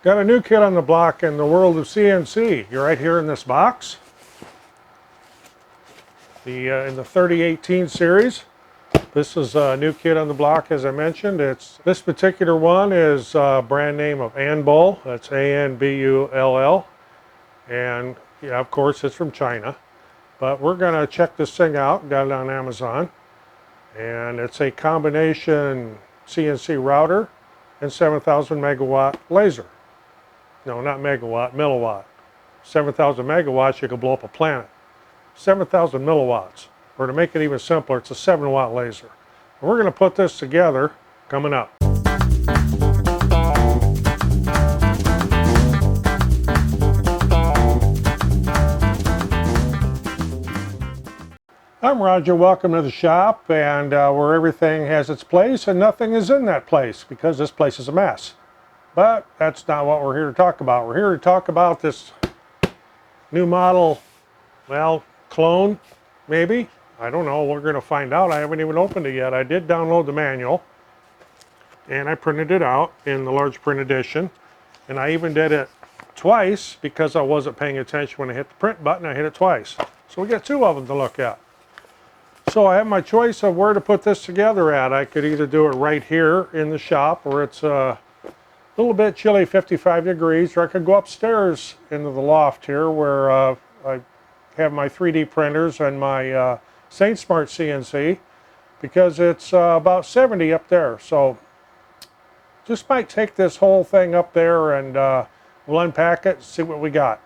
Got a new kid on the block in the world of CNC. You're right here in this box. In the 3018 series. This is a new kid on the block, as I mentioned. This particular one is brand name of Anbull. That's A-N-B-U-L-L. And yeah, of course, it's from China. But we're going to check this thing out. Got it on Amazon. And it's a combination CNC router and 7,000 megawatt laser. No, not megawatt, milliwatt. 7,000 megawatts, you could blow up a planet. 7,000 milliwatts. Or to make it even simpler, it's a 7-watt laser. And we're going to put this together coming up. I'm Roger, welcome to the shop, and where everything has its place and nothing is in that place because this place is a mess. But that's not what we're here to talk about. We're here to talk about this new model, well, clone, maybe? I don't know, we're going to find out. I haven't even opened it yet. I did download the manual, and I printed it out in the large print edition. And I even did it twice because I wasn't paying attention when I hit the print button. I hit it twice. So we got two of them to look at. So I have my choice of where to put this together at. I could either do it right here in the shop where it's a little bit chilly, 55 degrees, or I could go upstairs into the loft here where I have my 3D printers and my SaintSmart CNC because it's about 70 up there. So just might take this whole thing up there and we'll unpack it and see what we got.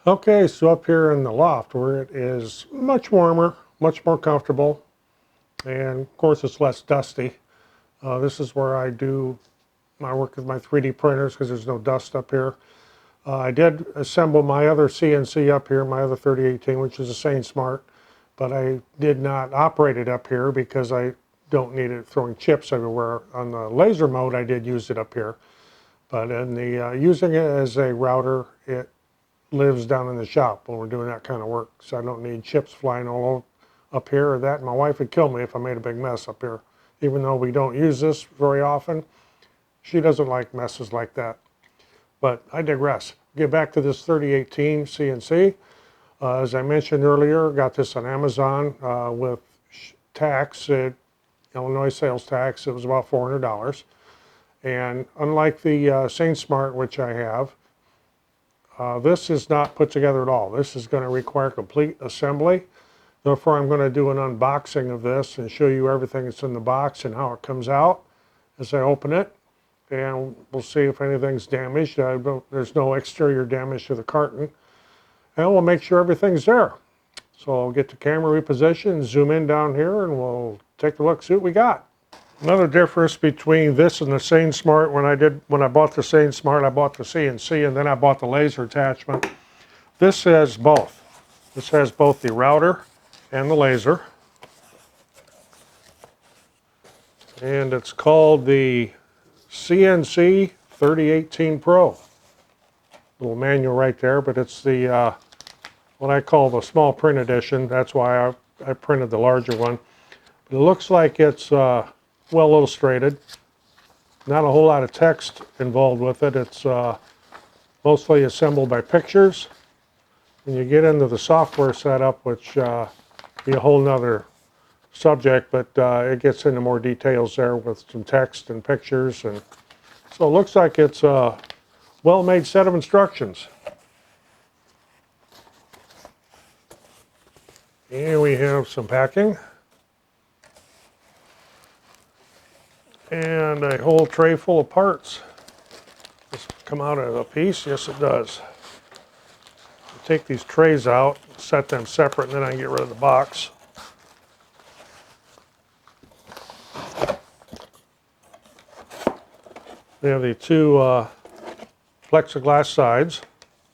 Okay, so up here in the loft where it is much warmer, much more comfortable, and of course it's less dusty. This is where I do my work with my 3D printers because there's no dust up here. I did assemble my other CNC up here, my other 3018, which is a SaintSmart, but I did not operate it up here because I don't need it throwing chips everywhere. On the laser mode, I did use it up here, but in the using it as a router, it lives down in the shop when we're doing that kind of work, so I don't need chips flying all over up here or that. My wife would kill me if I made a big mess up here. Even though we don't use this very often, she doesn't like messes like that. But I digress. Get back to this 3018 CNC. As I mentioned earlier, got this on Amazon with tax, Illinois sales tax. It was about $400. And unlike the SaintSmart, which I have, this is not put together at all. This is going to require complete assembly. Therefore, I'm going to do an unboxing of this and show you everything that's in the box and how it comes out as I open it. And we'll see if anything's damaged. There's no exterior damage to the carton. And we'll make sure everything's there. So I'll get the camera repositioned, zoom in down here, and we'll take a look, see what we got. Another difference between this and the SaintSmart, when I bought the SaintSmart, I bought the CNC and then I bought the laser attachment. This has both. This has both the router and the laser. And it's called the CNC 3018 Pro. Little manual right there, but it's the what I call the small print edition. That's why I printed the larger one. But it looks like it's well illustrated. Not a whole lot of text involved with it. It's mostly assembled by pictures. When you get into the software setup, which be a whole nother subject, but it gets into more details there with some text and pictures, and so it looks like it's a well-made set of instructions. And we have some packing and a whole tray full of parts. Does this come out of a piece? Yes, it does. I'll take these trays out, set them separate, and then I can get rid of the box. They have the two plexiglass sides,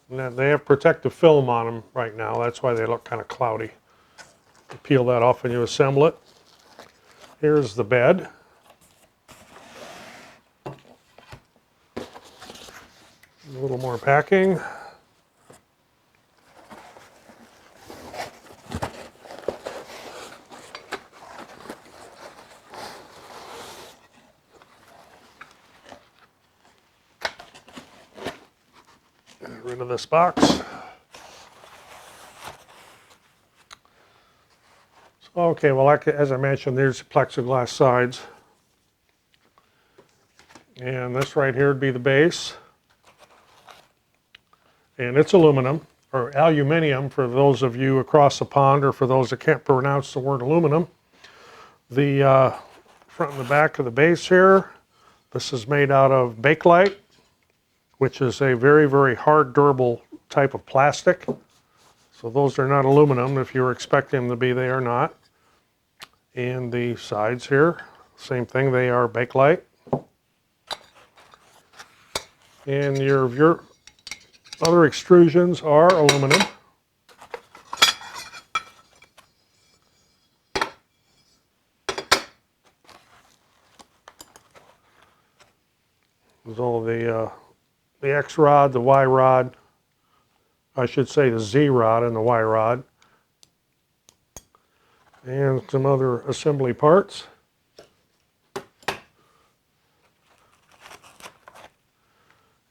and they have protective film on them right now. That's why they look kind of cloudy. You peel that off and you assemble it. Here's the bed. A little more packing. Get rid of this box. Okay, well, like, as I mentioned, there's the plexiglass sides. And this right here would be the base. And it's aluminum, or aluminium for those of you across the pond, or for those that can't pronounce the word aluminum. The front and the back of the base here, this is made out of bakelite, which is a very, very hard, durable type of plastic. So those are not aluminum. If you were expecting them to be, they are not. And the sides here, same thing, they are bakelite. And your other extrusions are aluminum. There's all the X rod, the Y rod, I should say the Z rod and the Y rod, and some other assembly parts.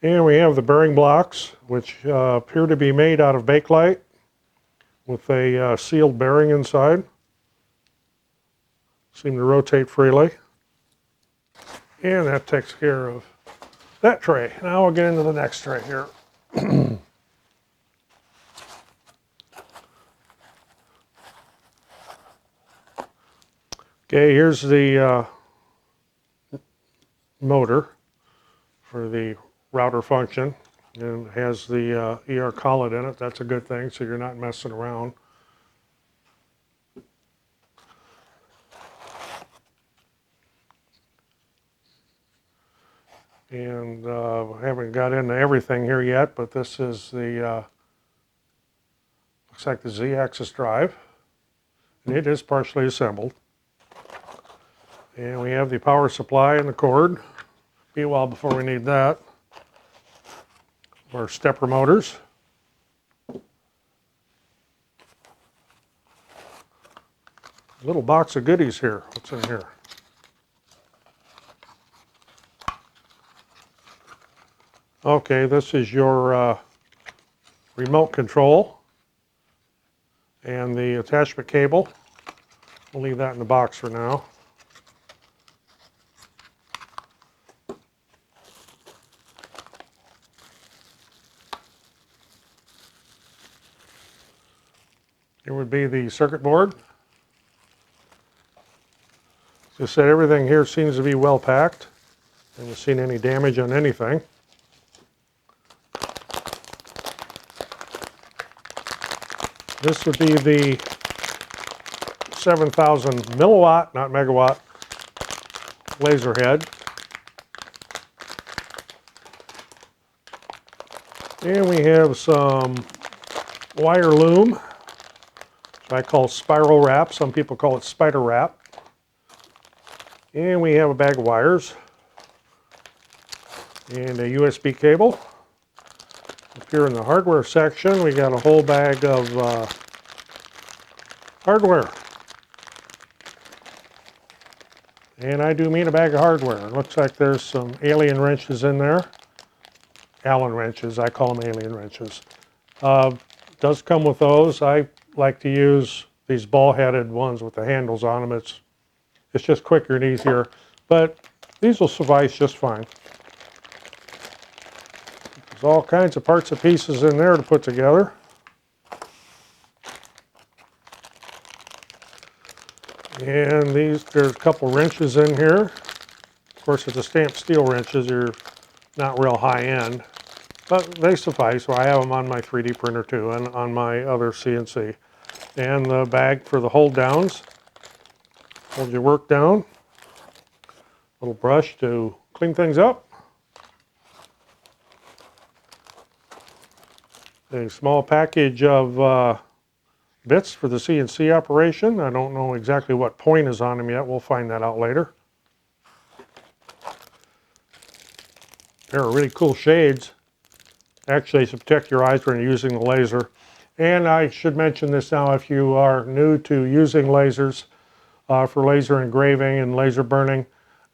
And we have the bearing blocks, which appear to be made out of bakelite with a sealed bearing inside. Seem to rotate freely. And that takes care of that tray. Now we'll get into the next tray here. Okay, here's the motor for the router function, and it has the ER collet in it. That's a good thing, so you're not messing around. And I haven't got into everything here yet, but this is the, looks like the Z-axis drive, and it is partially assembled. And we have the power supply and the cord. Be a while before we need that. Our stepper motors. Little box of goodies here. What's in here? Okay, this is your remote control and the attachment cable. We'll leave that in the box for now. Here would be the circuit board. As I said, everything here seems to be well packed. I haven't seen any damage on anything. This would be the 7,000 milliwatt, not megawatt, laser head. And we have some wire loom, which I call spiral wrap. Some people call it spider wrap. And we have a bag of wires and a USB cable. Up here in the hardware section, we got a whole bag of hardware. And I do mean a bag of hardware. It looks like there's some alien wrenches in there. Allen wrenches, I call them alien wrenches. Does come with those. I like to use these ball-headed ones with the handles on them. It's just quicker and easier, but these will suffice just fine. There's all kinds of parts and pieces in there to put together. And there's a couple wrenches in here. Of course, it's the stamped steel wrenches. They're not real high end, but they suffice. So I have them on my 3D printer too, and on my other CNC. And the bag for the hold downs. Hold your work down. Little brush to clean things up. A small package of bits for the CNC operation. I don't know exactly what point is on them yet. We'll find that out later. There are really cool shades. Actually, to protect your eyes when you're using the laser. And I should mention this now, if you are new to using lasers for laser engraving and laser burning,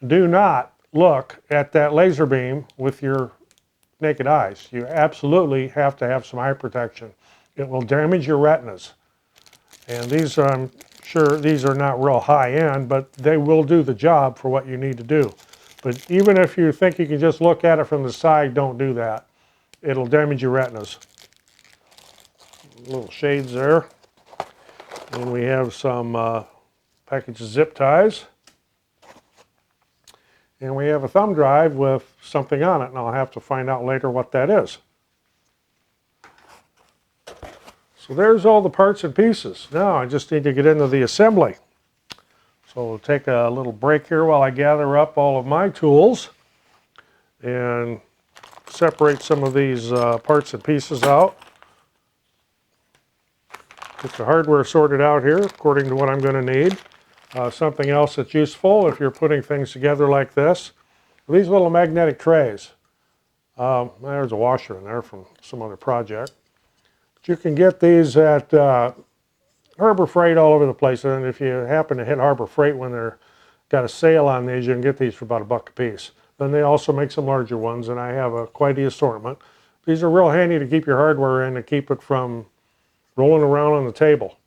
do not look at that laser beam with your naked eyes. You absolutely have to have some eye protection. It will damage your retinas. And these, I'm sure these are not real high end, but they will do the job for what you need to do. But even if you think you can just look at it from the side, don't do that. It'll damage your retinas. Little shades there. And we have some package of zip ties. And we have a thumb drive with something on it, and I'll have to find out later what that is. So there's all the parts and pieces. Now I just need to get into the assembly. So we'll take a little break here while I gather up all of my tools and separate some of these parts and pieces out. Get the hardware sorted out here according to what I'm going to need. Something else that's useful if you're putting things together like this. These little magnetic trays. There's a washer in there from some other project. But you can get these at Harbor Freight all over the place. And if you happen to hit Harbor Freight when they're got a sale on these, you can get these for about $1 a piece. Then they also make some larger ones, and I have quite the assortment. These are real handy to keep your hardware in, to keep it from rolling around on the table.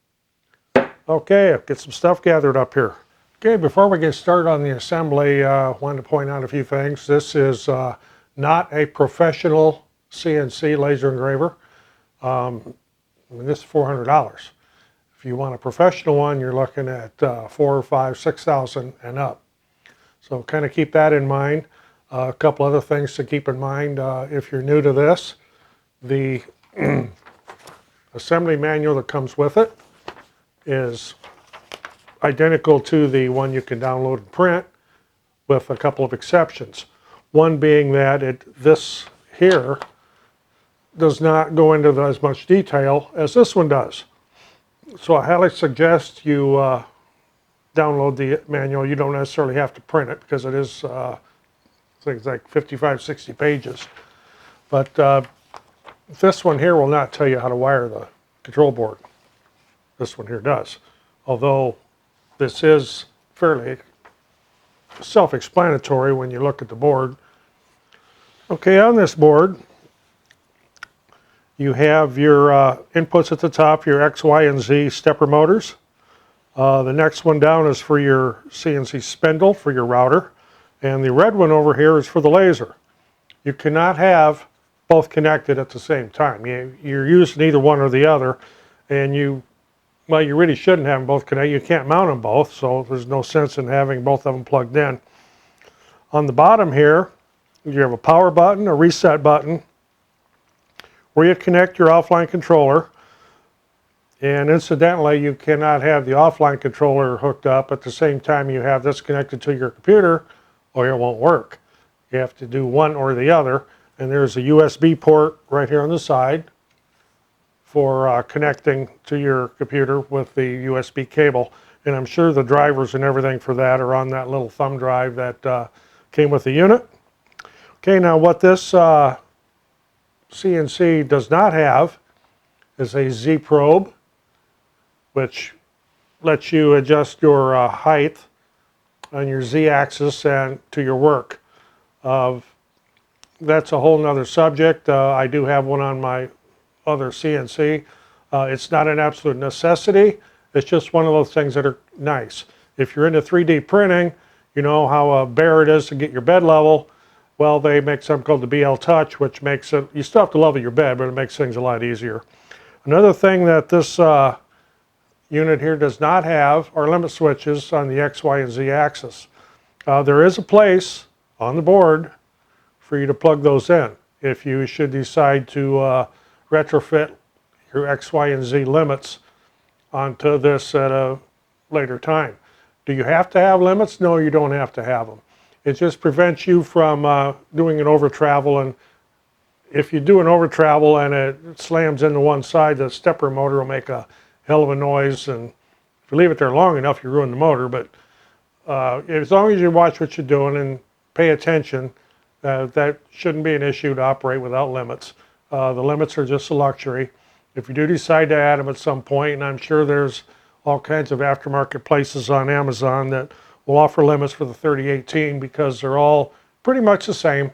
Okay, get some stuff gathered up here. Okay, before we get started on the assembly, I wanted to point out a few things. This is not a professional CNC laser engraver. This is $400. If you want a professional one, you're looking at $4,000 or $5,000, $6,000 and up. So kind of keep that in mind. A couple other things to keep in mind if you're new to this. The assembly manual that comes with it is identical to the one you can download and print, with a couple of exceptions. One being that this here does not go into as much detail as this one does. So I highly suggest you download the manual. You don't necessarily have to print it because it is things like 55, 60 pages. But this one here will not tell you how to wire the control board. This one here does. Although this is fairly self-explanatory when you look at the board. Okay, on this board, you have your inputs at the top, your X, Y, and Z stepper motors. The next one down is for your CNC spindle for your router. And the red one over here is for the laser. You cannot have both connected at the same time. You're using either one or the other, and you really shouldn't have them both connected. You can't mount them both, so there's no sense in having both of them plugged in. On the bottom here, you have a power button, a reset button, where you connect your offline controller. And incidentally, you cannot have the offline controller hooked up at the same time you have this connected to your computer, or it won't work. You have to do one or the other. And there's a USB port right here on the side for connecting to your computer with the USB cable. And I'm sure the drivers and everything for that are on that little thumb drive that came with the unit. Okay, now what this CNC does not have is a Z probe, which lets you adjust your height on your Z axis and to your work. That's a whole nother subject. I do have one on my other CNC. It's not an absolute necessity. It's just one of those things that are nice. If you're into 3D printing, you know how bare it is to get your bed level. Well, they make something called the BL Touch, which makes it, you still have to level your bed, but it makes things a lot easier. Another thing that this unit here does not have are limit switches on the X, Y, and Z axis. There is a place on the board for you to plug those in if you should decide to retrofit your X, Y, and Z limits onto this at a later time. Do you have to have limits? No, you don't have to have them. It just prevents you from doing an over travel, and if you do an over travel and it slams into one side, the stepper motor will make a hell of a noise, and if you leave it there long enough, you ruin the motor. But as long as you watch what you're doing and pay attention, that shouldn't be an issue to operate without limits. The limits are just a luxury. If you do decide to add them at some point, and I'm sure there's all kinds of aftermarket places on Amazon that will offer limits for the 3018 because they're all pretty much the same.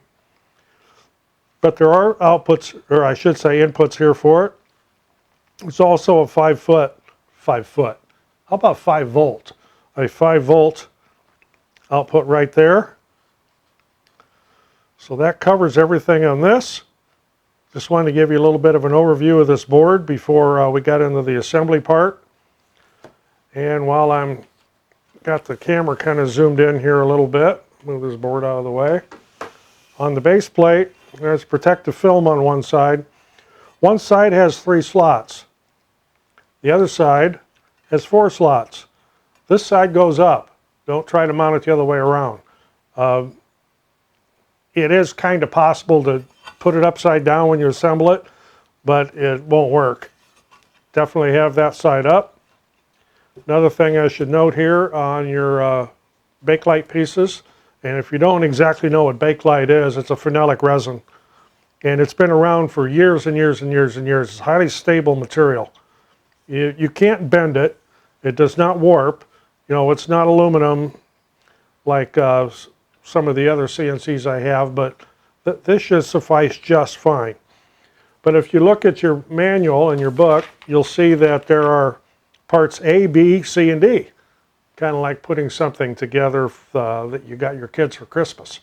but there are outputs, or I should say inputs here for it. It's also a 5 foot, how about 5 volt? A 5 volt output right there. So that covers everything on this. Just wanted to give you a little bit of an overview of this board before we got into the assembly part. And while I'm got the camera kind of zoomed in here a little bit, move this board out of the way. On the base plate, there's protective film on one side. One side has 3 slots. The other side has 4 slots. This side goes up. Don't try to mount it the other way around. It is kind of possible to put it upside down when you assemble it, but it won't work. Definitely have that side up. Another thing I should note here on your Bakelite pieces, and if you don't exactly know what Bakelite is, it's a phenolic resin. And it's been around for years and years and years and years. It's highly stable material. You can't bend it. It does not warp. You know, it's not aluminum like some of the other CNCs I have, but this should suffice just fine. But if you look at your manual and your book, you'll see that there are parts A, B, C, and D. Kind of like putting something together that you got your kids for Christmas.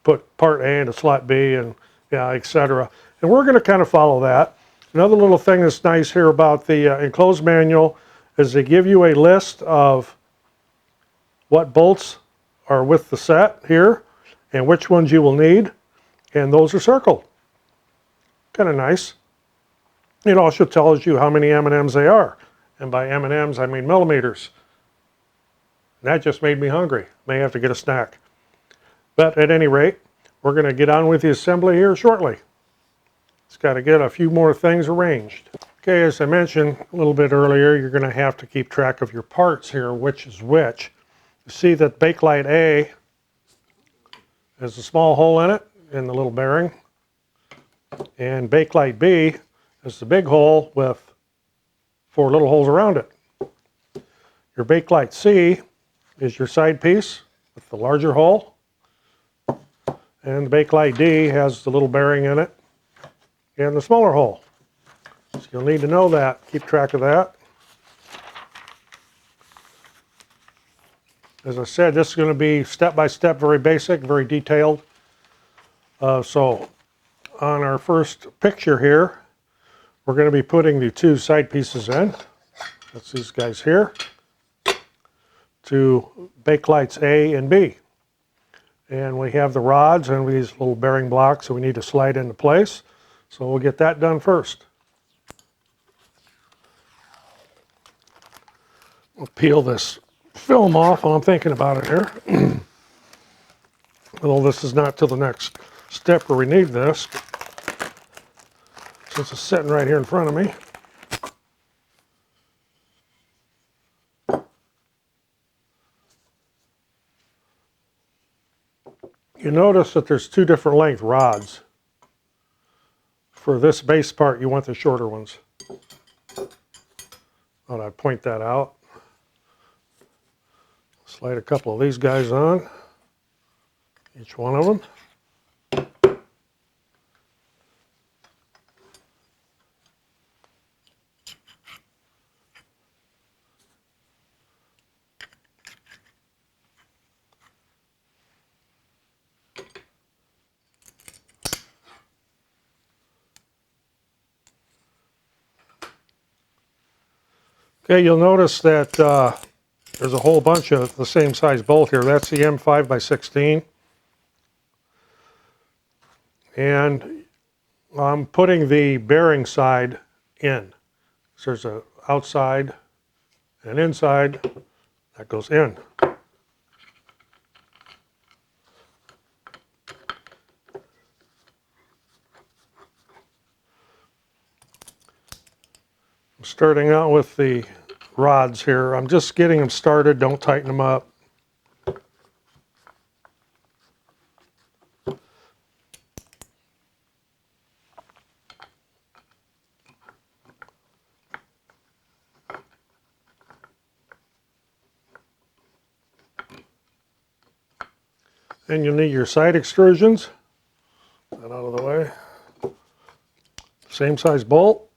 Put part A into slot B and etc. And we're going to kind of follow that. Another little thing that's nice here about the enclosed manual is they give you a list of what bolts are with the set here and which ones you will need, and those are circled. Kind of nice. It also tells you how many M&Ms they are, and by M&Ms I mean millimeters. That just made me hungry. May have to get a snack. But at any rate, we're going to get on with the assembly here shortly. It's got to get a few more things arranged. Okay, as I mentioned a little bit earlier, you're going to have to keep track of your parts here, which is which. You see that Bakelite A has a small hole in it, in the little bearing. And Bakelite B is the big hole with 4 little holes around it. Your Bakelite C is your side piece with the larger hole. And the Bakelite D has the little bearing in it and the smaller hole. So you'll need to know that. Keep track of that. As I said, this is going to be step by step, very basic, very detailed. So on our first picture here, we're going to be putting the 2 side pieces in. That's these guys here. To Bakelites A and B. And we have the rods and these little bearing blocks that we need to slide into place. So we'll get that done first. We'll peel this film off while I'm thinking about it here. Although this is not till the next step where we need this, since it's sitting right here in front of me. You notice that there's 2 different length rods. For this base part, you want the shorter ones. Thought I'd point that out. Slide a couple of these guys on, each one of them. Okay, you'll notice that there's a whole bunch of the same size bolt here. That's the M5x16. And I'm putting the bearing side in. So there's an outside and inside that goes in. I'm starting out with the rods here. I'm just getting them started. Don't tighten them up. And you'll need your side extrusions. Get that out of the way. Same size bolt.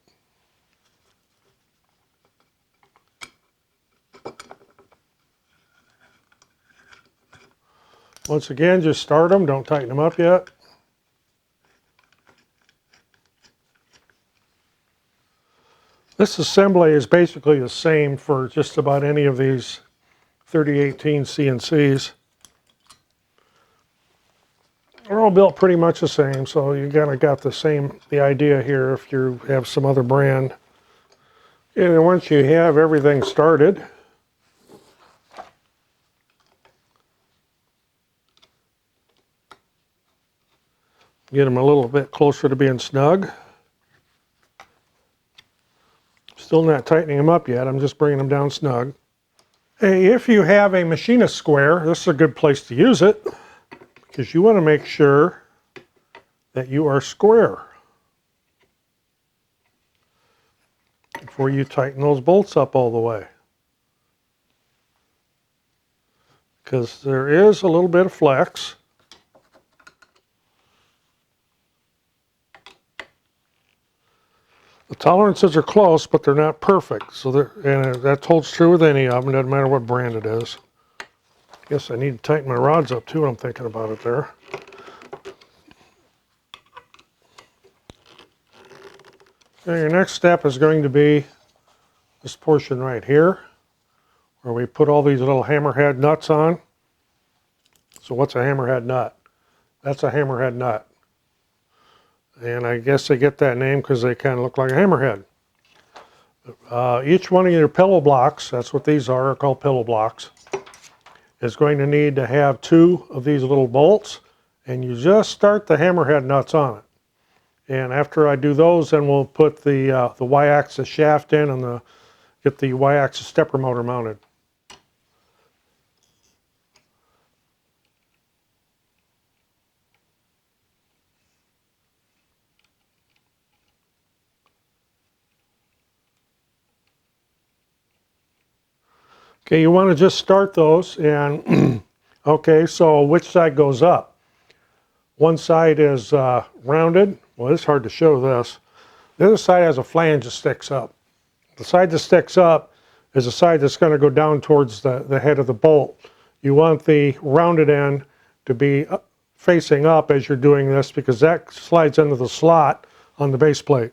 Once again, just start them, don't tighten them up yet. This assembly is basically the same for just about any of these 3018 CNCs. They're all built pretty much the same, so you kind of got the idea here if you have some other brand. And then once you have everything started, get them a little bit closer to being snug. Still not tightening them up yet, I'm just bringing them down snug. Hey, if you have a machinist square, this is a good place to use it, because you want to make sure that you are square before you tighten those bolts up all the way. Because there is a little bit of flex. The tolerances are close, but they're not perfect. So and that holds true with any of them, doesn't matter what brand it is. Guess I need to tighten my rods up too, I'm thinking about it there. Now your next step is going to be this portion right here, where we put all these little hammerhead nuts on. So what's a hammerhead nut? That's a hammerhead nut. And I guess they get that name because they kind of look like a hammerhead. Each one of your pillow blocks, that's what these are called pillow blocks, is going to need to have 2 of these little bolts, and you just start the hammerhead nuts on it. And after I do those, then we'll put the Y-axis shaft in and get the Y-axis stepper motor mounted. Okay, you want to just start those, and okay, so which side goes up? One side is rounded. Well, it's hard to show this. The other side has a flange that sticks up. The side that sticks up is the side that's going to go down towards the head of the bolt. You want the rounded end to be facing up as you're doing this, because that slides into the slot on the base plate.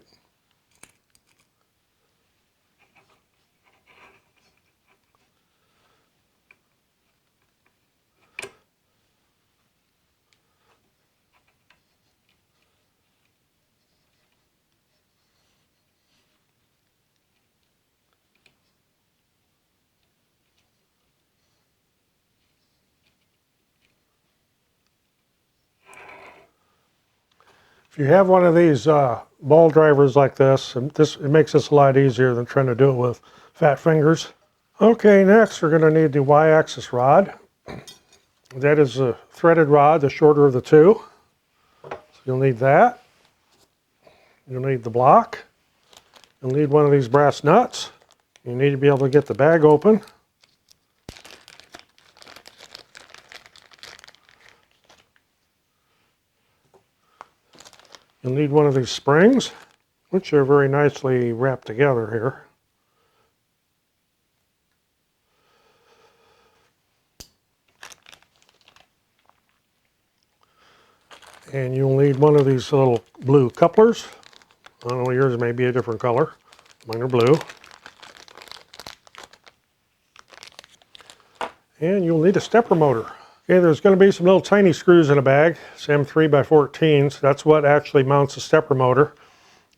If you have one of these ball drivers like this, it makes this a lot easier than trying to do it with fat fingers. Okay, next we're going to need the Y-axis rod. That is a threaded rod, the shorter of the two. So you'll need that. You'll need the block. You'll need one of these brass nuts. You need to be able to get the bag open. You'll need one of these springs, which are very nicely wrapped together here. And you'll need one of these little blue couplers. I don't know, yours may be a different color. Mine are blue. And you'll need a stepper motor. Okay, there's going to be some little tiny screws in a bag, some 3x14s. That's what actually mounts the stepper motor.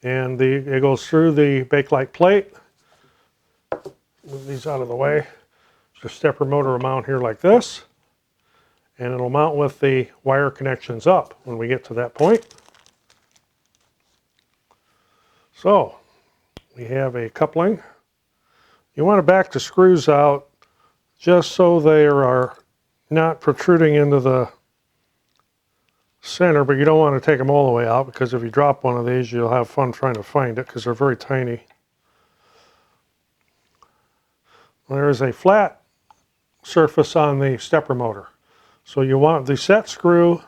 And it goes through the Bakelite plate. Move these out of the way. The stepper motor will mount here like this. And it'll mount with the wire connections up when we get to that point. So, we have a coupling. You want to back the screws out just so they are not protruding into the center, but you don't want to take them all the way out, because if you drop one of these, you'll have fun trying to find it because they're very tiny. There is a flat surface on the stepper motor. So you want the set screw,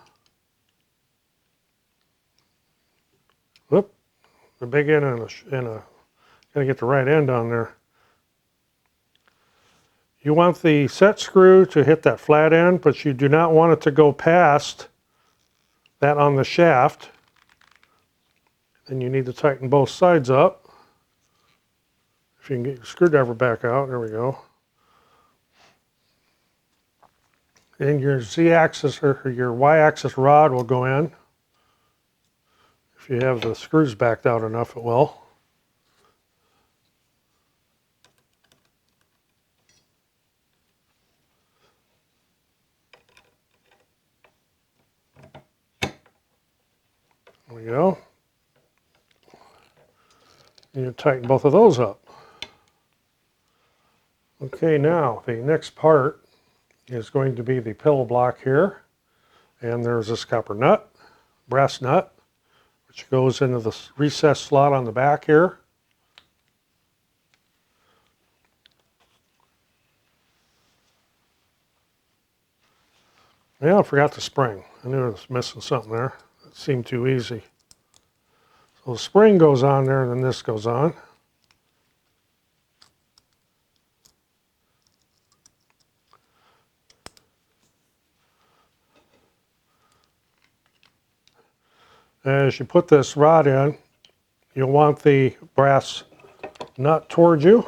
whoop, the big end and gotta get the right end on there. You want the set screw to hit that flat end, but you do not want it to go past that on the shaft. Then you need to tighten both sides up. If you can get your screwdriver back out, there we go. And your Z-axis or your Y-axis rod will go in. If you have the screws backed out enough, it will. There we go. And you tighten both of those up. Okay, now the next part is going to be the pillow block here. And there's this copper nut, brass nut, which goes into the recessed slot on the back here. Yeah, I forgot the spring. I knew I was missing something there. It seemed too easy. So the spring goes on there, and then this goes on. As you put this rod in, you'll want the brass nut towards you.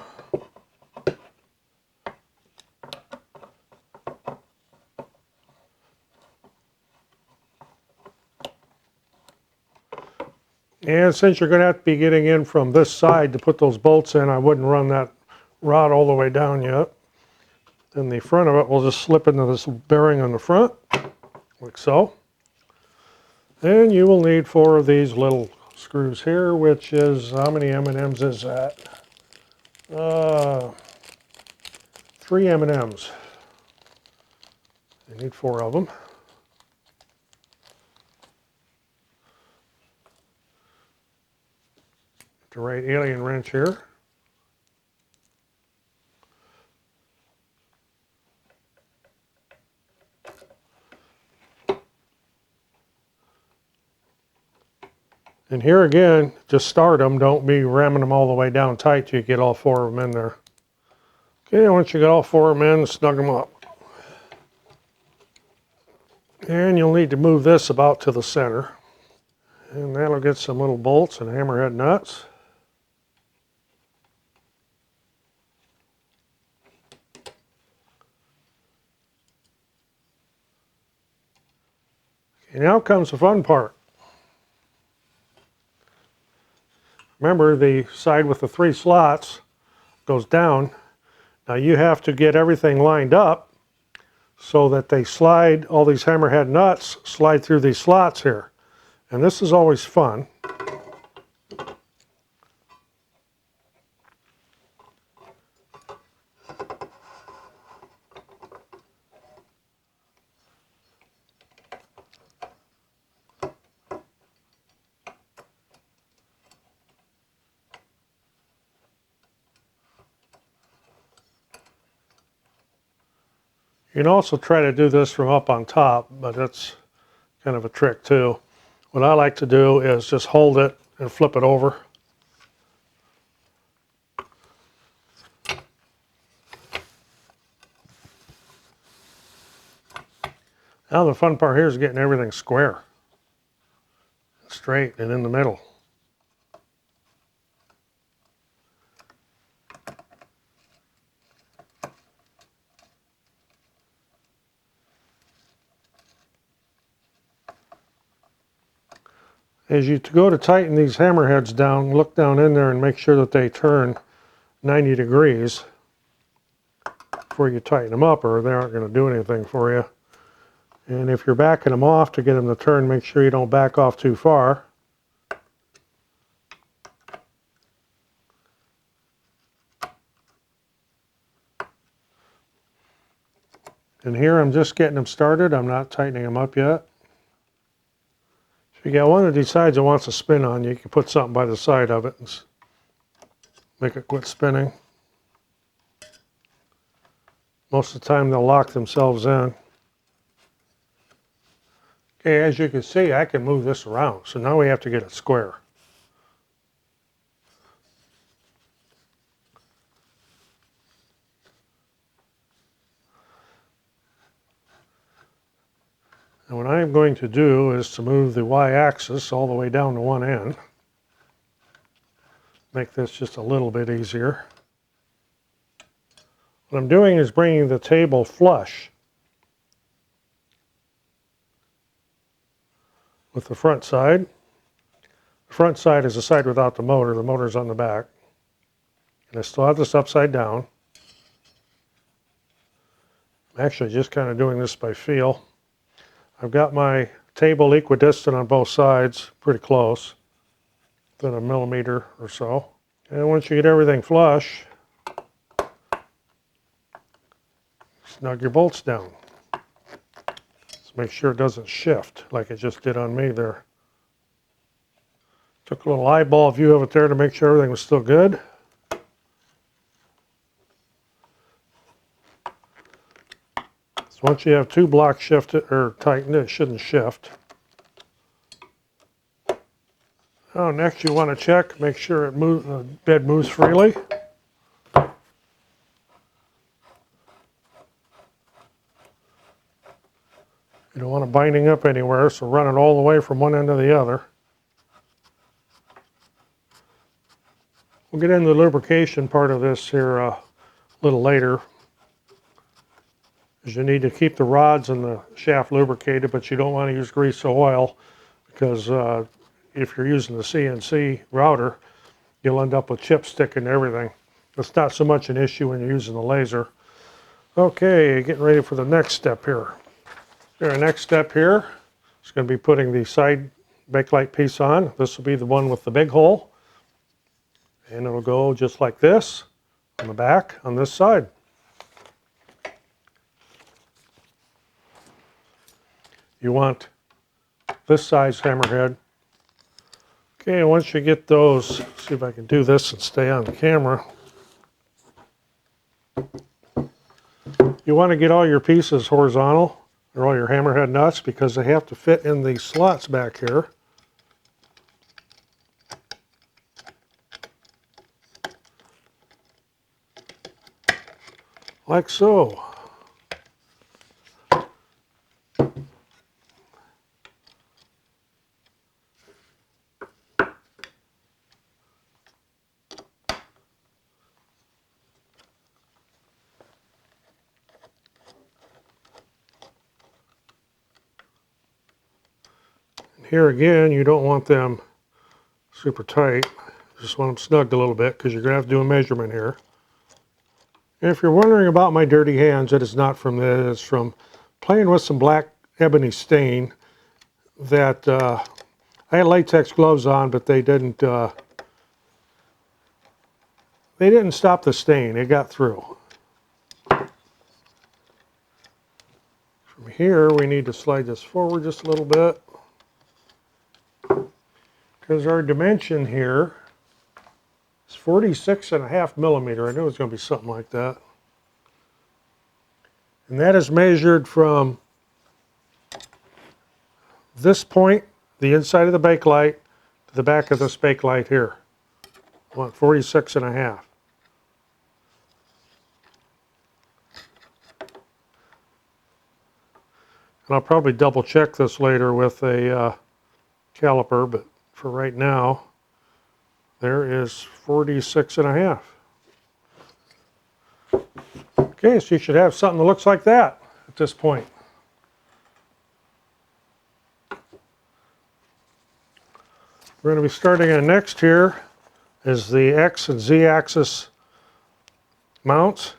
And since you're going to have to be getting in from this side to put those bolts in, I wouldn't run that rod all the way down yet. Then the front of it will just slip into this bearing on the front, like so. And you will need 4 of these little screws here, which is, how many M&Ms is that? 3 M&Ms. You need 4 of them. The right alien wrench here. And here again, just start them. Don't be ramming them all the way down tight till you get all 4 of them in there. Okay, once you get all 4 of them in, snug them up. And you'll need to move this about to the center. And that'll get some little bolts and hammerhead nuts. And now comes the fun part. Remember, the side with the 3 slots goes down. Now you have to get everything lined up so that they slide, all these hammerhead nuts slide through these slots here. And this is always fun. You can also try to do this from up on top, but that's kind of a trick too. What I like to do is just hold it and flip it over. Now the fun part here is getting everything square, straight, and in the middle. As you go to tighten these hammerheads down, look down in there and make sure that they turn 90 degrees before you tighten them up, or they aren't going to do anything for you. And if you're backing them off to get them to turn, make sure you don't back off too far. And here I'm just getting them started. I'm not tightening them up yet. If you got one of these sides that wants to spin on you, you can put something by the side of it and make it quit spinning. Most of the time they'll lock themselves in. Okay, as you can see, I can move this around. So now we have to get it square. And what I'm going to do is to move the y-axis all the way down to one end. Make this just a little bit easier. What I'm doing is bringing the table flush with the front side. The front side is the side without the motor. The motor's on the back. And I still have this upside down. I'm actually just kind of doing this by feel. I've got my table equidistant on both sides, pretty close, within a millimeter or so. And once you get everything flush, snug your bolts down. Just make sure it doesn't shift like it just did on me there. Took a little eyeball view of it there to make sure everything was still good. So once you have two blocks shifted or tightened, it shouldn't shift. Now next you want to check, make sure the bed moves freely. You don't want it binding up anywhere, so run it all the way from one end to the other. We'll get into the lubrication part of this here a little later, because you need to keep the rods and the shaft lubricated, but you don't want to use grease or oil, because if you're using the CNC router, you'll end up with chips sticking to everything. It's not so much an issue when you're using the laser. Okay, getting ready for the next step here. Our next step here is going to be putting the side bakelite piece on. This will be the one with the big hole. And it'll go just like this on the back on this side. You want this size hammerhead. Okay, once you get those, see if I can do this and stay on the camera. You want to get all your pieces horizontal, or all your hammerhead nuts, because they have to fit in these slots back here. Like so. Here again, you don't want them super tight. You just want them snugged a little bit, because you're going to have to do a measurement here. And if you're wondering about my dirty hands, it is not from this. It's from playing with some black ebony stain that I had latex gloves on, but they didn't stop the stain. It got through. From here, we need to slide this forward just a little bit, because our dimension here is 46.5 millimeter. I knew it was going to be something like that. And that is measured from this point, the inside of the bakelite, to the back of this bakelite here. I want 46.5. And I'll probably double check this later with a caliper, but for right now, there is 46.5. Okay, so you should have something that looks like that at this point. We're going to be starting on next here is the X and Z axis mounts.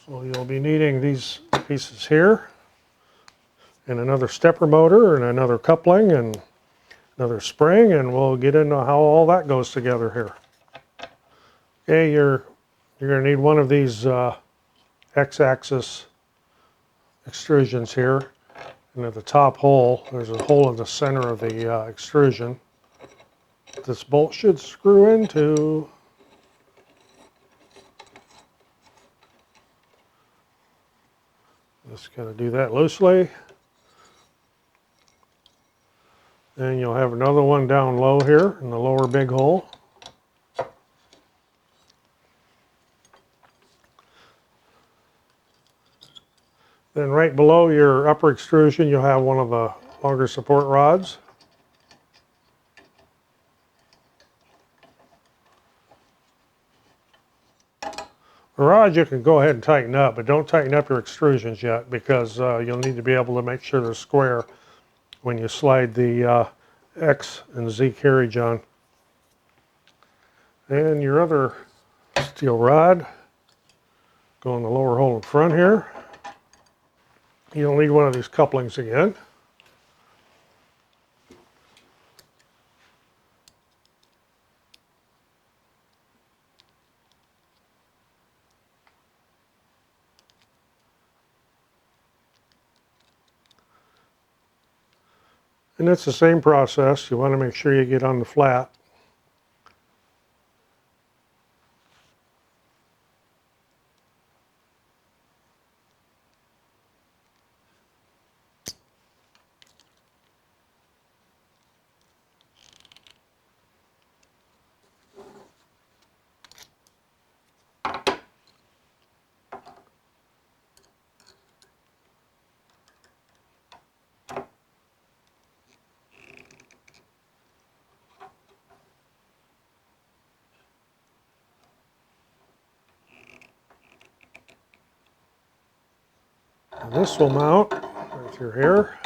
So you'll be needing these pieces here, and another stepper motor, and another coupling, and another spring, and we'll get into how all that goes together here. Okay, you're going to need one of these X-axis extrusions here, and at the top hole, there's a hole in the center of the extrusion. This bolt should screw into. Just kind of do that loosely. Then you'll have another one down low here in the lower big hole. Then right below your upper extrusion, you'll have one of the longer support rods. The rod you can go ahead and tighten up, but don't tighten up your extrusions yet, because you'll need to be able to make sure they're square when you slide the X and Z carriage on. And your other steel rod, go in the lower hole in front here. You'll need one of these couplings again. And it's the same process. You want to make sure you get on the flat. And this will mount right through here.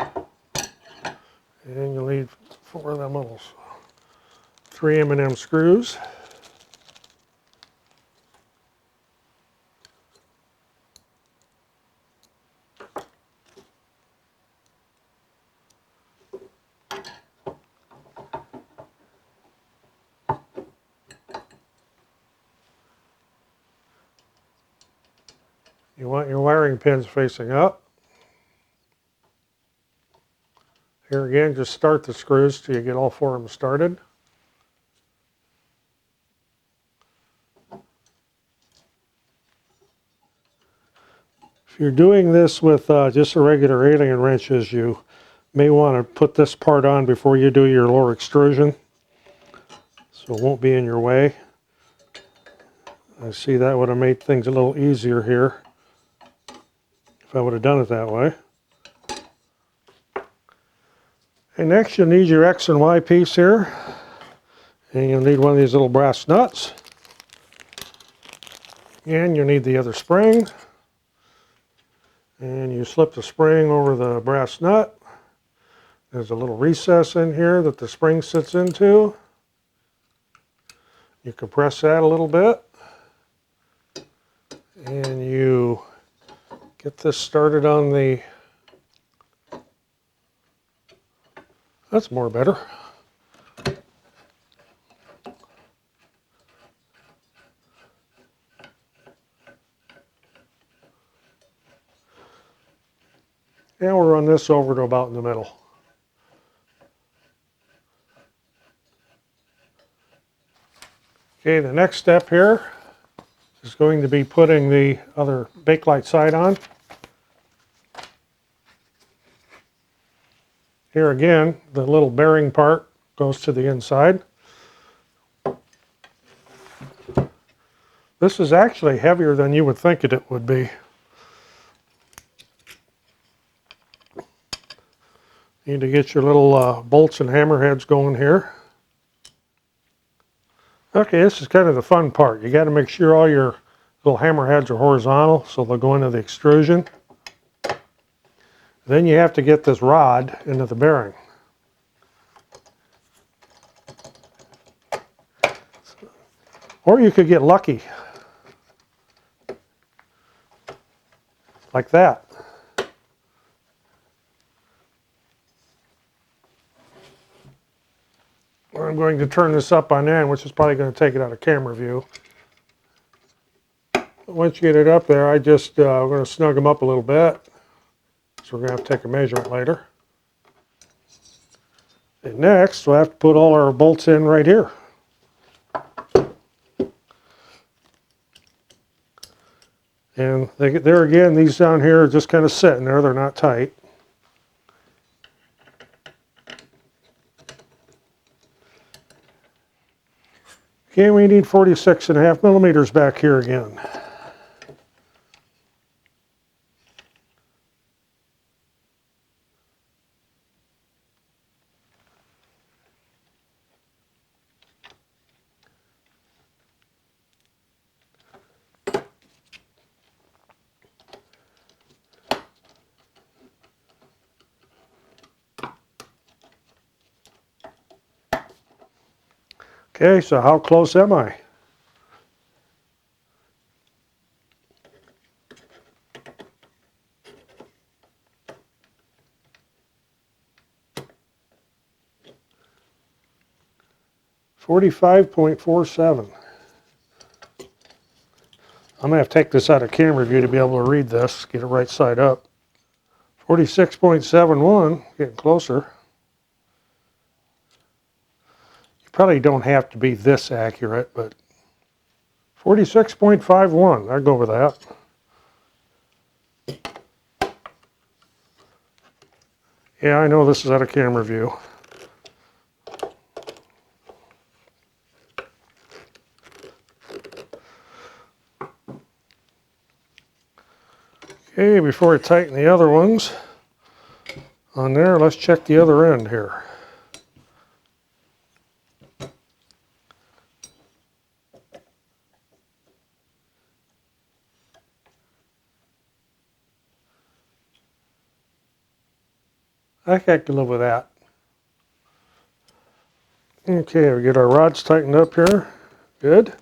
And you'll need 4 of them little 3 M&M screws. You want your wiring pins facing up. Here again, just start the screws till you get all 4 of them started. If you're doing this with just a regular alien wrenches, you may want to put this part on before you do your lower extrusion, so it won't be in your way. I see that would have made things a little easier here if I would have done it that way. And next you'll need your X and Y piece here, and you'll need one of these little brass nuts, and you'll need the other spring, and you slip the spring over the brass nut. There's a little recess in here that the spring sits into. You compress that a little bit, and you get this started on the, that's more better. And we'll run this over to about in the middle. Okay, the next step here is going to be putting the other bakelite side on. Here again, the little bearing part goes to the inside. This is actually heavier than you would think it would be. You need to get your little bolts and hammerheads going here. Okay, this is kind of the fun part. You got to make sure all your little hammerheads are horizontal so they'll go into the extrusion. Then you have to get this rod into the bearing. Or you could get lucky, like that. I'm going to turn this up on end, which is probably going to take it out of camera view. Once you get it up there, I'm going to snug them up a little bit. So we're going to have to take a measurement later. And next, we'll have to put all our bolts in right here. And there again, these down here are just kind of sitting there. They're not tight. Okay, we need 46.5 millimeters back here again. Okay, so how close am I? .47. I'm going to have to take this out of camera view to be able to read this, get it right side up. 46.71, getting closer. You probably don't have to be this accurate, but 46.51, I'd go with that. Yeah, I know this is out of camera view. Okay, before I tighten the other ones on there, let's check the other end here. I think I can live with that. Okay, we get our rods tightened up here. Good.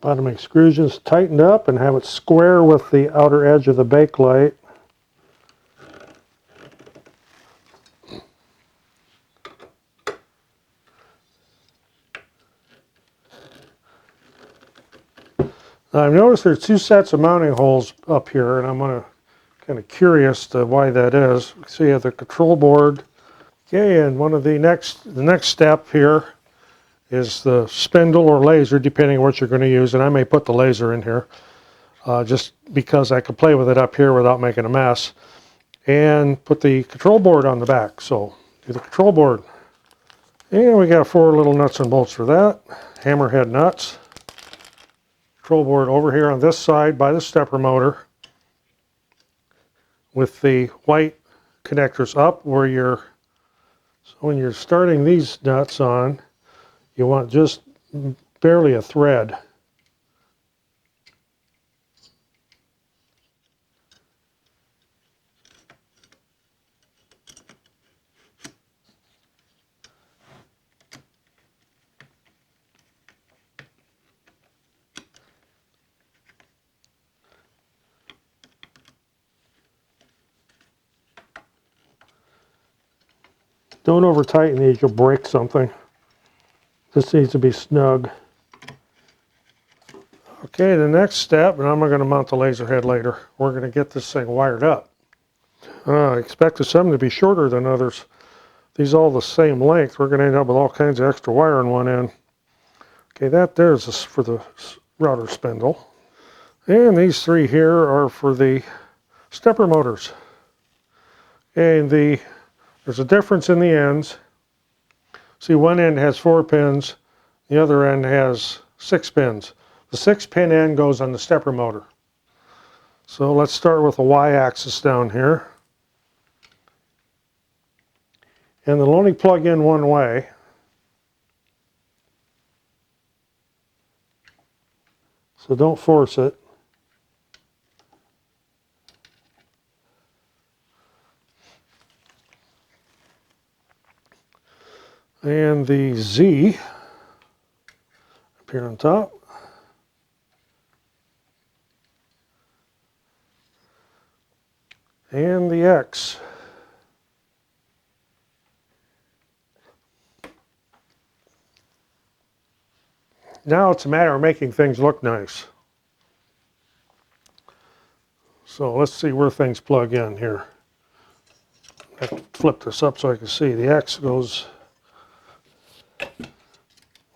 Bottom extrusion's tightened up and have it square with the outer edge of the bakelite. Now I've noticed there's two sets of mounting holes up here, and I'm kind of curious to why that is. So you have the control board. Okay, and the next step here is the spindle or laser, depending on what you're going to use, and I may put the laser in here just because I can play with it up here without making a mess, and put the control board on the back. So do the control board, and we got 4 little nuts and bolts for that, hammerhead nuts. Control board over here on this side by the stepper motor with the white connectors up where so when you're starting these nuts on, you want just barely a thread. Don't over tighten these, you'll break something. This needs to be snug. Okay, the next step, and I'm going to mount the laser head later, we're going to get this thing wired up. I expected some to be shorter than others. These are all the same length. We're going to end up with all kinds of extra wire on one end. Okay, there's for the router spindle. And these 3 here are for the stepper motors. And there's a difference in the ends. See, one end has 4 pins, the other end has 6 pins. The 6-pin end goes on the stepper motor. So let's start with the Y-axis down here. And they'll only plug in one way. So don't force it. And the Z up here on top. And the X. Now it's a matter of making things look nice. So let's see where things plug in here. I have to flip this up so I can see. The X goes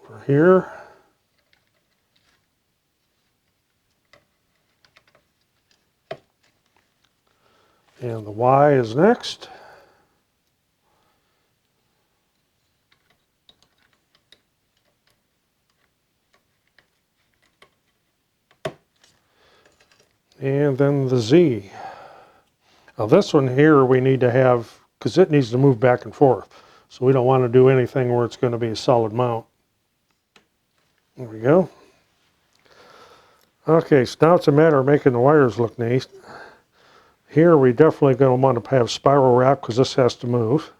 over here. And the Y is next. And then the Z. Now this one here we need to have, because it needs to move back and forth. So we don't want to do anything where it's going to be a solid mount. There we go. Okay, so now it's a matter of making the wires look nice. Here we definitely going to want to have spiral wrap because this has to move.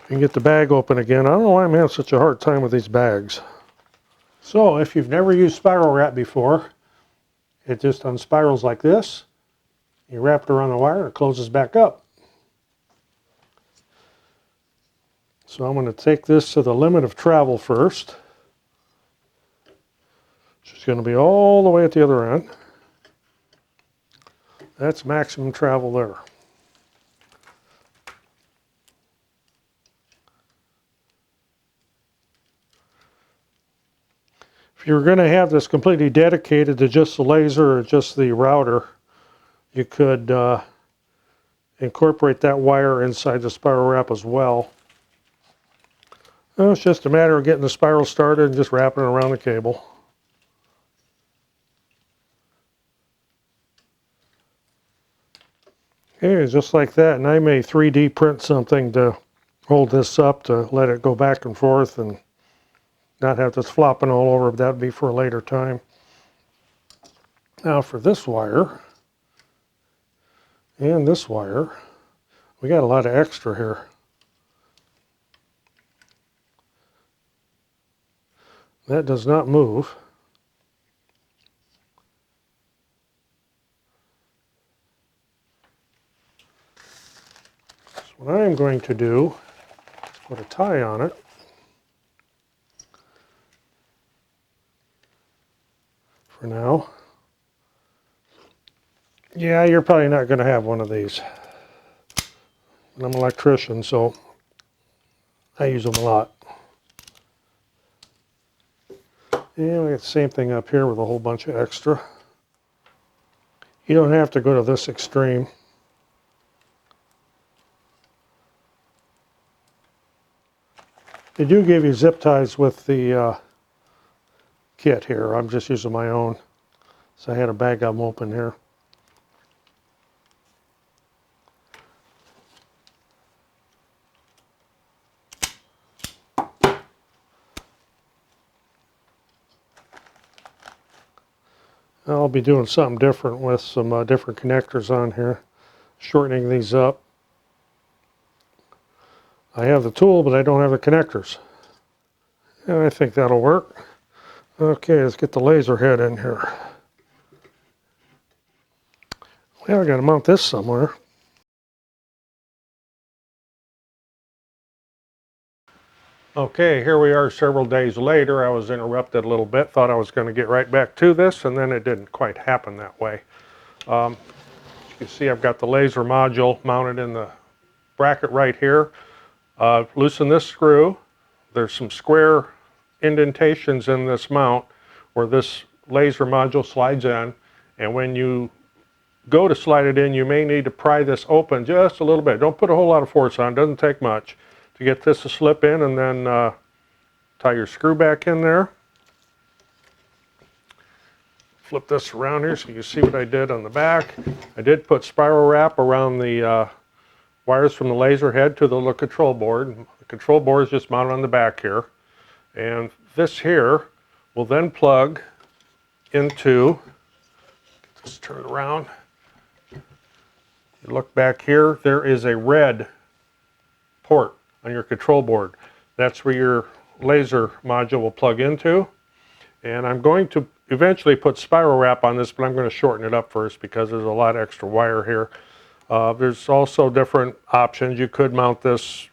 And get the bag open again. I don't know why I'm having such a hard time with these bags. So if you've never used spiral wrap before, it just unspirals like this. You wrap it around the wire and it closes back up. So I'm going to take this to the limit of travel first, which is going to be all the way at the other end. That's maximum travel there. If you're going to have this completely dedicated to just the laser or just the router, you could incorporate that wire inside the spiral wrap as well. It's just a matter of getting the spiral started and just wrapping it around the cable. Okay, just like that. And I may 3D print something to hold this up to let it go back and forth and not have this flopping all over, but that would be for a later time. Now for this wire and this wire, we got a lot of extra here. That does not move. So what I'm going to do is put a tie on it. For now. Yeah, you're probably not going to have one of these. I'm an electrician, so I use them a lot. And we got the same thing up here with a whole bunch of extra. You don't have to go to this extreme. They do give you zip ties with the kit here. I'm just using my own. So I had a bag of them open here. I'll be doing something different with some different connectors on here, shortening these up. I have the tool, but I don't have the connectors. And I think that'll work. Okay, let's get the laser head in here. Well, I got to mount this somewhere. Okay, here we are several days later. I was interrupted a little bit, thought I was going to get right back to this, and then it didn't quite happen that way. As you can see, I've got the laser module mounted in the bracket right here. Loosen this screw. There's some square indentations in this mount where this laser module slides in, and when you go to slide it in, you may need to pry this open just a little bit. Don't put a whole lot of force on, it doesn't take much to get this to slip in, and then tie your screw back in there. Flip this around here so you can see what I did on the back. I did put spiral wrap around the wires from the laser head to the little control board. The control board is just mounted on the back here. And this here will then plug into, get this turned around. You look back here, there is a red port on your control board. That's where your laser module will plug into. And I'm going to eventually put spiral wrap on this, but I'm going to shorten it up first because there's a lot of extra wire here. There's also different options. You could mount this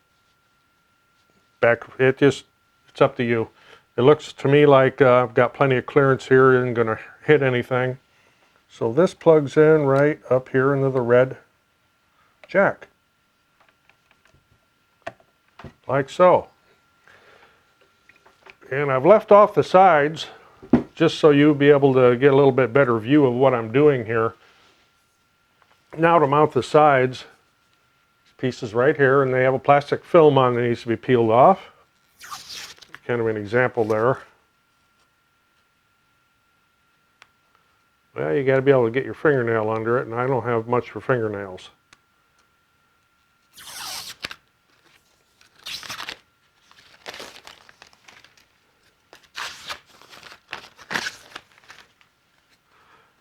back. It's up to you. It looks to me like I've got plenty of clearance here. It isn't going to hit anything. So this plugs in right up here into the red jack. Like so. And I've left off the sides just so you'll be able to get a little bit better view of what I'm doing here. Now to mount the sides, pieces right here, and they have a plastic film on that needs to be peeled off. Kind of an example there. Well, you got to be able to get your fingernail under it, and I don't have much for fingernails.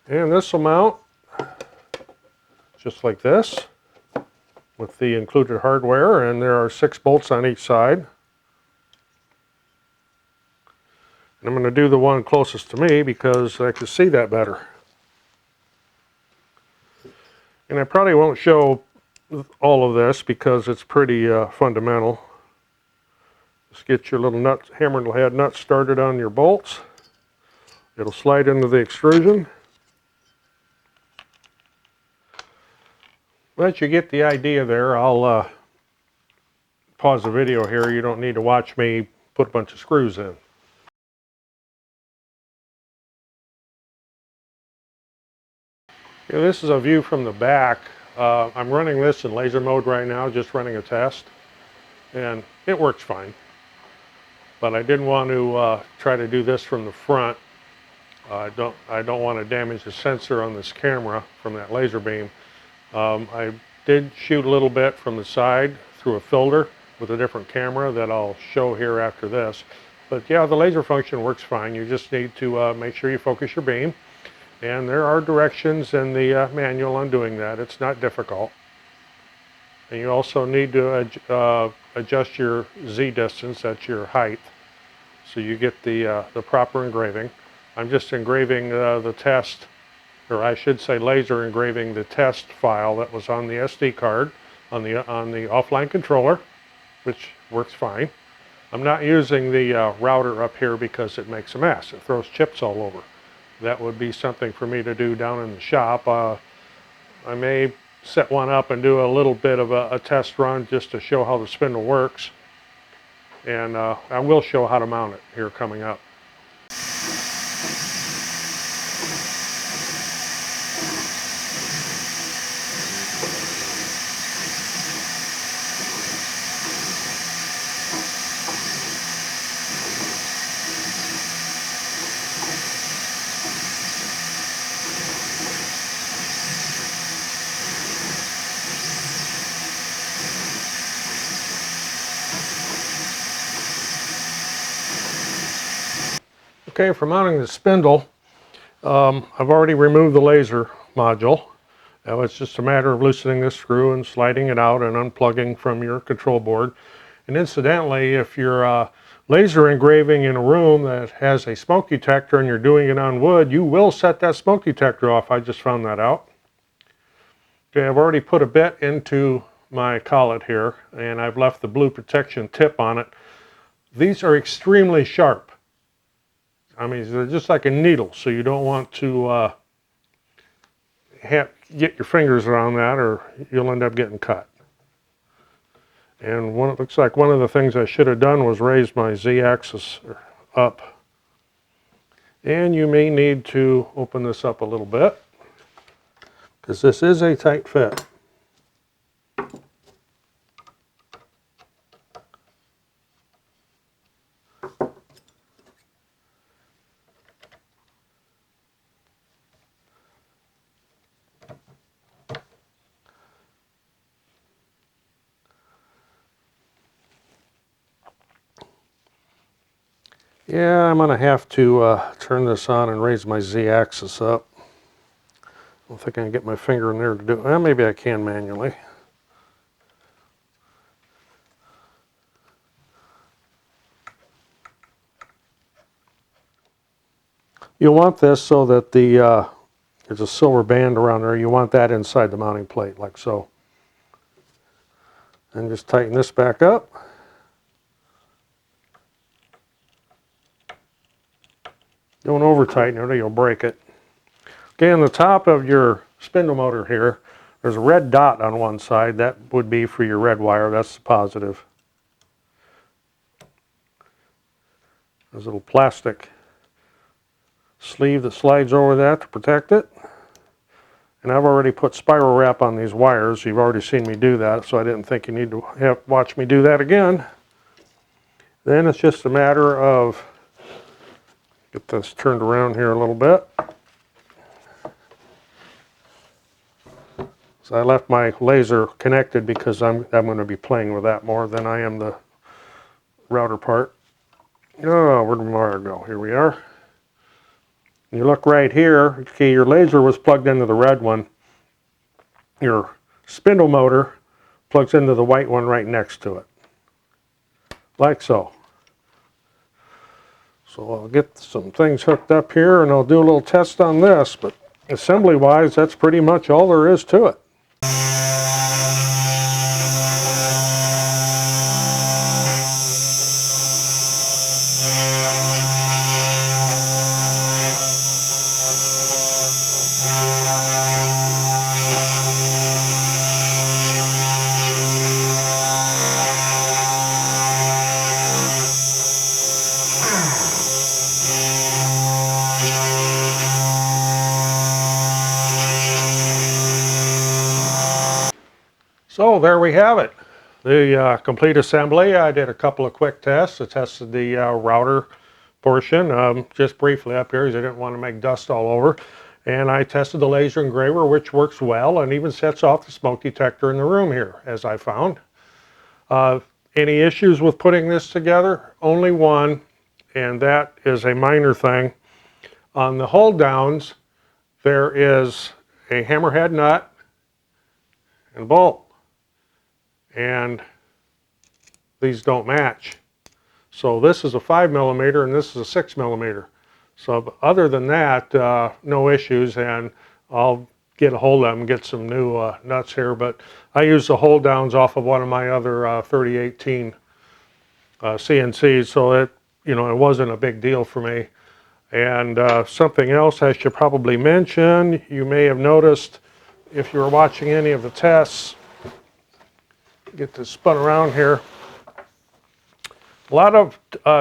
And this will mount just like this with the included hardware, and there are 6 bolts on each side. And I'm going to do the one closest to me because I can see that better. And I probably won't show all of this because it's pretty fundamental. Just get your little nut, hammer head nut started on your bolts. It'll slide into the extrusion. But you get the idea there. I'll pause the video here. You don't need to watch me put a bunch of screws in. Yeah, this is a view from the back. I'm running this in laser mode right now, just running a test, and it works fine. But I didn't want to try to do this from the front. I don't want to damage the sensor on this camera from that laser beam. I did shoot a little bit from the side through a filter with a different camera that I'll show here after this. But yeah, the laser function works fine. You just need to make sure you focus your beam. And there are directions in the manual on doing that. It's not difficult. And you also need to adjust your Z distance, that's your height, so you get the proper engraving. I'm just engraving the test, or I should say laser engraving the test file that was on the SD card on the offline controller, which works fine. I'm not using the router up here because it makes a mess. It throws chips all over. That would be something for me to do down in the shop. I may set one up and do a little bit of a test run just to show how the spindle works. And I will show how to mount it here coming up. Okay, for mounting the spindle, I've already removed the laser module. Now it's just a matter of loosening this screw and sliding it out and unplugging from your control board. And incidentally, if you're laser engraving in a room that has a smoke detector and you're doing it on wood, you will set that smoke detector off. I just found that out. Okay, I've already put a bit into my collet here, and I've left the blue protection tip on it. These are extremely sharp. I mean, they're just like a needle, so you don't want to get your fingers around that or you'll end up getting cut. And it looks like one of the things I should have done was raise my Z-axis up. And you may need to open this up a little bit because this is a tight fit. Yeah, I'm going to have to turn this on and raise my Z-axis up. I don't think I can get my finger in there to do it. Well, maybe I can manually. You'll want this so that there's a silver band around there. You want that inside the mounting plate, like so. And just tighten this back up. Don't over tighten it or you'll break it. Okay, on the top of your spindle motor here, there's a red dot on one side. That would be for your red wire. That's the positive. There's a little plastic sleeve that slides over that to protect it. And I've already put spiral wrap on these wires. You've already seen me do that, so I didn't think you need to watch me do that again. Then it's just a matter of get this turned around here a little bit. So I left my laser connected because I'm going to be playing with that more than I am the router part. Oh, where did my wire go? Here we are. You look right here, okay, your laser was plugged into the red one. Your spindle motor plugs into the white one right next to it, like so. So I'll get some things hooked up here and I'll do a little test on this, but assembly wise, that's pretty much all there is to it. So there we have it, the complete assembly. I did a couple of quick tests. I tested the router portion just briefly up here because I didn't want to make dust all over. And I tested the laser engraver, which works well and even sets off the smoke detector in the room here, as I found. Any issues with putting this together? Only one, and that is a minor thing. On the hold downs, there is a hammerhead nut and bolt. And these don't match. So this is a 5mm and this is a 6mm. So other than that, no issues, and I'll get a hold of them and get some new nuts here. But I use the hold downs off of one of my other 3018 CNCs, so it wasn't a big deal for me. And something else I should probably mention, you may have noticed if you were watching any of the tests, get this spun around here. A lot of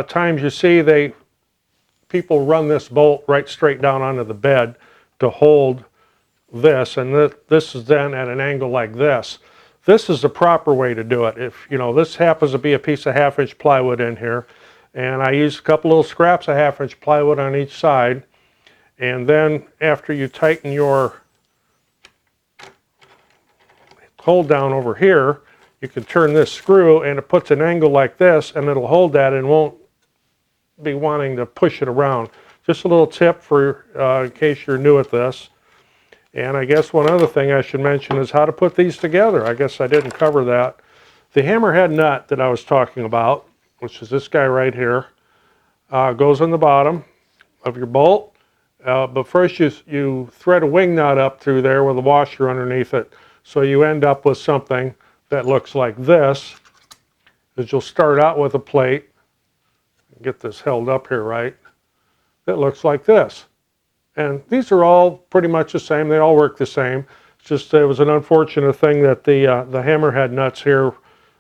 times you see people run this bolt right straight down onto the bed to hold this, and this is then at an angle like this. This is the proper way to do it. If this happens to be a piece of 1/2-inch plywood in here, and I use a couple little scraps of 1/2-inch plywood on each side, and then after you tighten your hold down over here, you can turn this screw and it puts an angle like this and it'll hold that and won't be wanting to push it around. Just a little tip for in case you're new at this. And I guess one other thing I should mention is how to put these together. I guess I didn't cover that. The hammerhead nut that I was talking about, which is this guy right here, goes on the bottom of your bolt. But first you thread a wing nut up through there with a washer underneath it. So you end up with something that looks like this. Is you'll start out with a plate, get this held up here right, that looks like this. And these are all pretty much the same, they all work the same. It's just it was an unfortunate thing that the hammerhead nuts here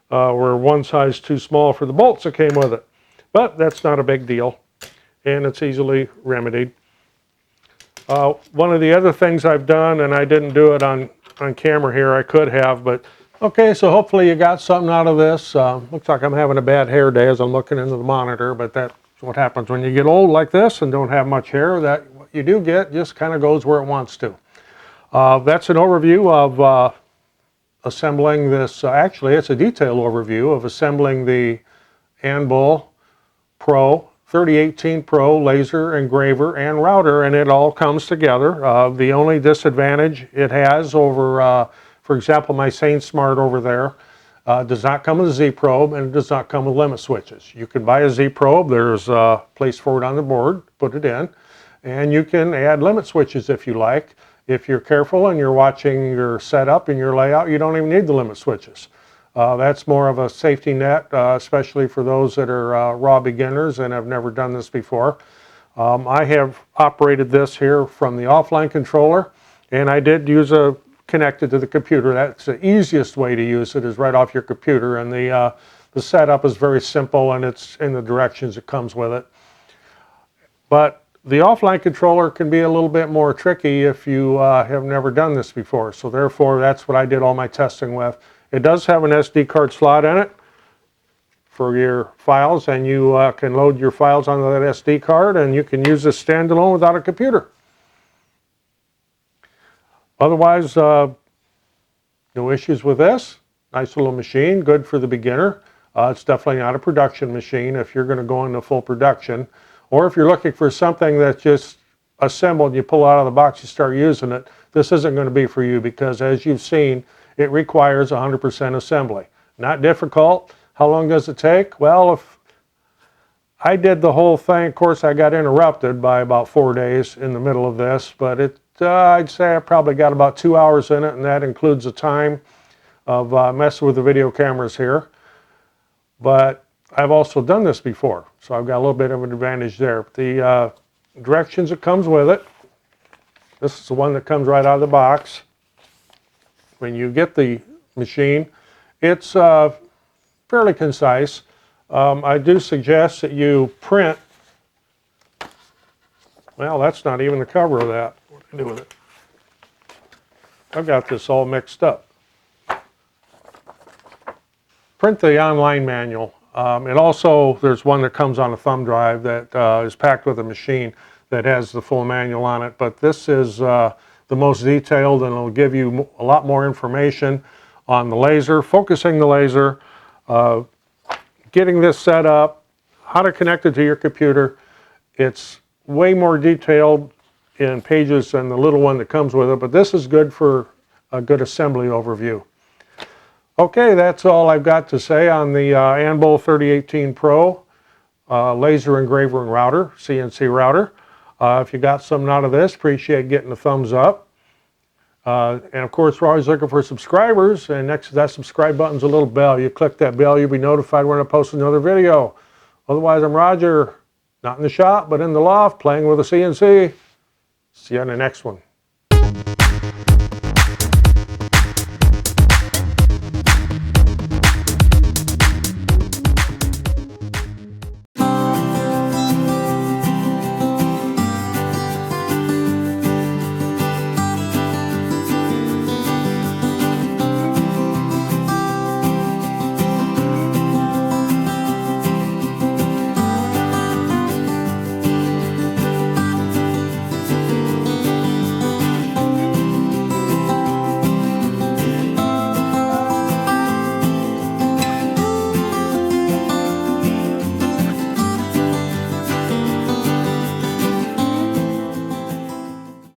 were one size too small for the bolts that came with it. But that's not a big deal, and it's easily remedied. One of the other things I've done, and I didn't do it on camera here, I could have, but okay, so hopefully you got something out of this. Looks like I'm having a bad hair day as I'm looking into the monitor, but that's what happens when you get old like this and don't have much hair. That what you do get just kind of goes where it wants to. That's an overview of assembling this. Actually, it's a detailed overview of assembling the Anbull Pro 3018 Pro laser engraver and router, and it all comes together. The only disadvantage it has over for example, my SainSmart over there does not come with a Z-probe, and it does not come with limit switches. You can buy a Z-probe, there's a place for it on the board, put it in, and you can add limit switches if you like. If you're careful and you're watching your setup and your layout, you don't even need the limit switches. That's more of a safety net, especially for those that are raw beginners and have never done this before. I have operated this here from the offline controller, and I did use a connected to the computer. That's the easiest way to use it, is right off your computer, and the setup is very simple and it's in the directions it comes with it. But the offline controller can be a little bit more tricky if you have never done this before, so therefore that's what I did all my testing with. It does have an SD card slot in it for your files, and you can load your files onto that SD card, and you can use this standalone without a computer. Otherwise, no issues with this. Nice little machine, good for the beginner. It's definitely not a production machine if you're going to go into full production. Or if you're looking for something that's just assembled, you pull it out of the box, you start using it, this isn't going to be for you, because as you've seen, it requires 100% assembly. Not difficult. How long does it take? Well, if I did the whole thing, of course I got interrupted by about 4 days in the middle of this, but I'd say I probably got about 2 hours in it, and that includes the time of messing with the video cameras here. But I've also done this before, so I've got a little bit of an advantage there. The directions that comes with it, this is the one that comes right out of the box. When you get the machine, it's fairly concise. I do suggest that you print. Well, that's not even the cover of that. What do I do with it? I've got this all mixed up. Print the online manual. And also, there's one that comes on a thumb drive that is packed with a machine that has the full manual on it. But this is the most detailed, and it'll give you a lot more information on the laser, focusing the laser, getting this set up, how to connect it to your computer. It's way more detailed in pages than the little one that comes with it, but this is good for a good assembly overview. Okay, that's all I've got to say on the Anbull 3018 Pro laser engraver and router, CNC router. If you got something out of this, appreciate getting a thumbs up. And of course, we're always looking for subscribers, and next to that subscribe button's a little bell. You click that bell, you'll be notified when I post another video. Otherwise, I'm Roger, not in the shop, but in the loft, playing with a CNC. See you on the next one.